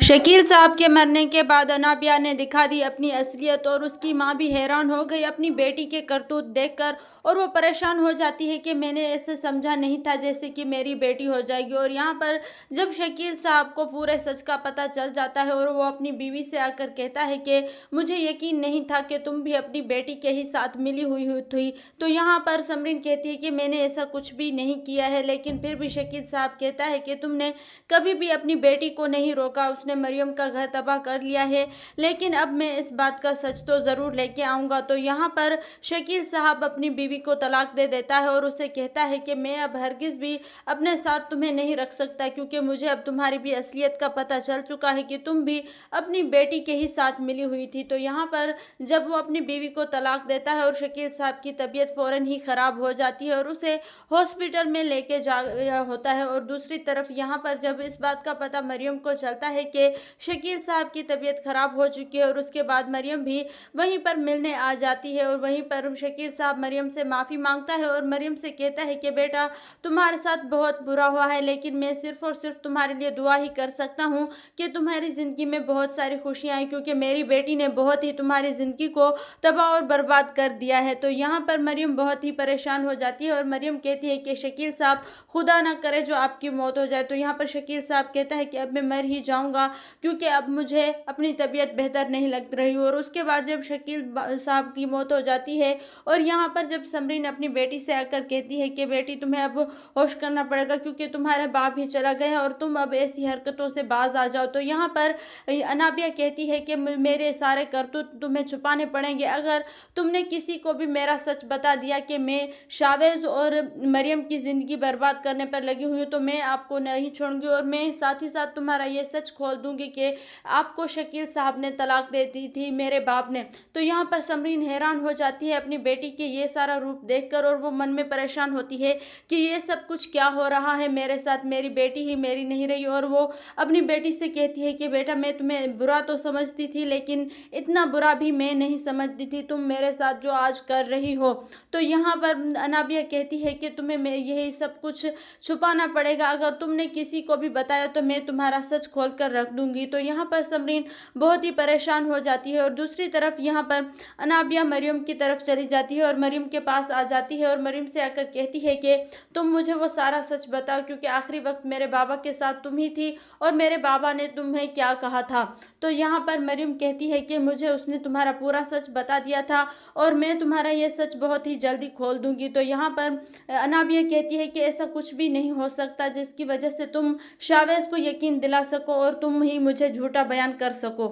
शकील साहब के मरने के बाद अनाबिया ने दिखा दी अपनी असलियत और उसकी मां भी हैरान हो गई अपनी बेटी के करतूत देखकर और वो परेशान हो जाती है कि मैंने ऐसे समझा नहीं था जैसे कि मेरी बेटी हो जाएगी। और यहाँ पर जब शकील साहब को पूरे सच का पता चल जाता है और वो अपनी बीवी से आकर कहता है कि मुझे यकीन नहीं था कि तुम भी अपनी बेटी के ही साथ मिली हुई थी, तो यहाँ पर समरीन कहती है कि मैंने ऐसा कुछ भी नहीं किया है। लेकिन फिर भी शकील साहब कहता है कि तुमने कभी भी अपनी बेटी को नहीं रोका, उसने मरियम का घर तबाह कर लिया है, लेकिन अब मैं इस बात का सच तो ज़रूर लेके आऊँगा। तो यहाँ पर शकील साहब अपनी बीवी को तलाक दे देता है और उसे कहता है कि मैं अब हरगिज़ भी अपने साथ तुम्हें नहीं रख सकता, क्योंकि मुझे अब तुम्हारी भी असलियत का पता चल चुका है कि तुम भी अपनी बेटी के ही साथ मिली हुई थी। तो यहाँ पर जब वो अपनी बीवी को तलाक देता है और शकील साहब की तबीयत फ़ौरन ही ख़राब हो जाती है और उसे हॉस्पिटल में लेके जा होता है। और दूसरी तरफ यहाँ पर जब इस बात का पता मरियम को चलता है कि शकील साहब की तबीयत ख़राब हो चुकी है और उसके बाद मरियम भी वहीं पर मिलने आ जाती है और वहीं पर शकील साहब मरियम से माफ़ी मांगता है और मरियम से कहता है कि बेटा तुम्हारे साथ बहुत बुरा हुआ है, लेकिन मैं सिर्फ़ और सिर्फ तुम्हारे लिए दुआ ही कर सकता हूँ कि तुम्हारी ज़िंदगी में बहुत सारी खुशियाँ आएँ, क्योंकि मेरी बेटी ने बहुत ही तुम्हारी ज़िंदगी को तबाह और बर्बाद कर दिया है। तो यहाँ पर मरियम बहुत ही परेशान हो जाती है और मरियम कहती है कि शकील साहब खुदा ना करे जो आपकी मौत हो जाए। तो यहाँ पर शकील साहब कहता है कि अब मैं मर ही जाऊँगा, क्योंकि अब मुझे अपनी तबीयत बेहतर नहीं लग रही। और उसके बाद जब शकील साहब की मौत हो जाती है और यहाँ पर जब समरीन अपनी बेटी से आकर कहती है कि बेटी तुम्हें अब होश करना पड़ेगा, क्योंकि तुम्हारा बाप ही चला गया है और तुम अब ऐसी हरकतों से बाज आ जाओ। तो यहाँ पर अनाबिया कहती है कि मेरे सारे करतूत तुम्हें छुपाने पड़ेंगे। अगर तुमने किसी को भी मेरा सच बता दिया कि मैं शावेज और मरियम की ज़िंदगी बर्बाद करने पर लगी हुई हूँ, तो मैं आपको नहीं छोड़ूंगी और मैं साथ ही साथ तुम्हारा ये सच खोल दूंगी कि आपको शकील साहब ने तलाक दे दी थी, मेरे बाप ने। तो यहाँ पर समरीन हैरान हो जाती है अपनी बेटी के ये सारा रूप देखकर और वो मन में परेशान होती है कि ये सब कुछ क्या हो रहा है मेरे साथ, मेरी बेटी ही मेरी नहीं रही। और वो अपनी बेटी से कहती है कि बेटा मैं तुम्हें बुरा तो समझती थी, लेकिन इतना बुरा भी मैं नहीं समझती थी तुम मेरे साथ जो आज कर रही हो। तो यहाँ पर अनाबिया कहती है कि तुम्हें मैं यही सब कुछ छुपाना पड़ेगा, अगर तुमने किसी को भी बताया तो मैं तुम्हारा सच खोल कर रख दूंगी। तो यहाँ पर समरीन बहुत ही परेशान हो जाती है और दूसरी तरफ यहाँ पर अनाबिया मरियम की तरफ चली जाती है और मरियम के पास आ जाती है और मरियम से आकर कहती है कि तुम मुझे वो सारा सच बताओ, क्योंकि आखिरी वक्त मेरे बाबा के साथ तुम ही थी और मेरे बाबा ने तुम्हें क्या कहा था। तो यहाँ पर मरियम कहती है कि मुझे उसने तुम्हारा पूरा सच बता दिया था और मैं तुम्हारा ये सच बहुत ही जल्दी खोल दूंगी। तो यहाँ पर अनाबिया कहती है कि ऐसा कुछ भी नहीं हो सकता जिसकी वजह से तुम शावेज को यकीन दिला सको और तुम ही मुझे झूठा बयान कर सको।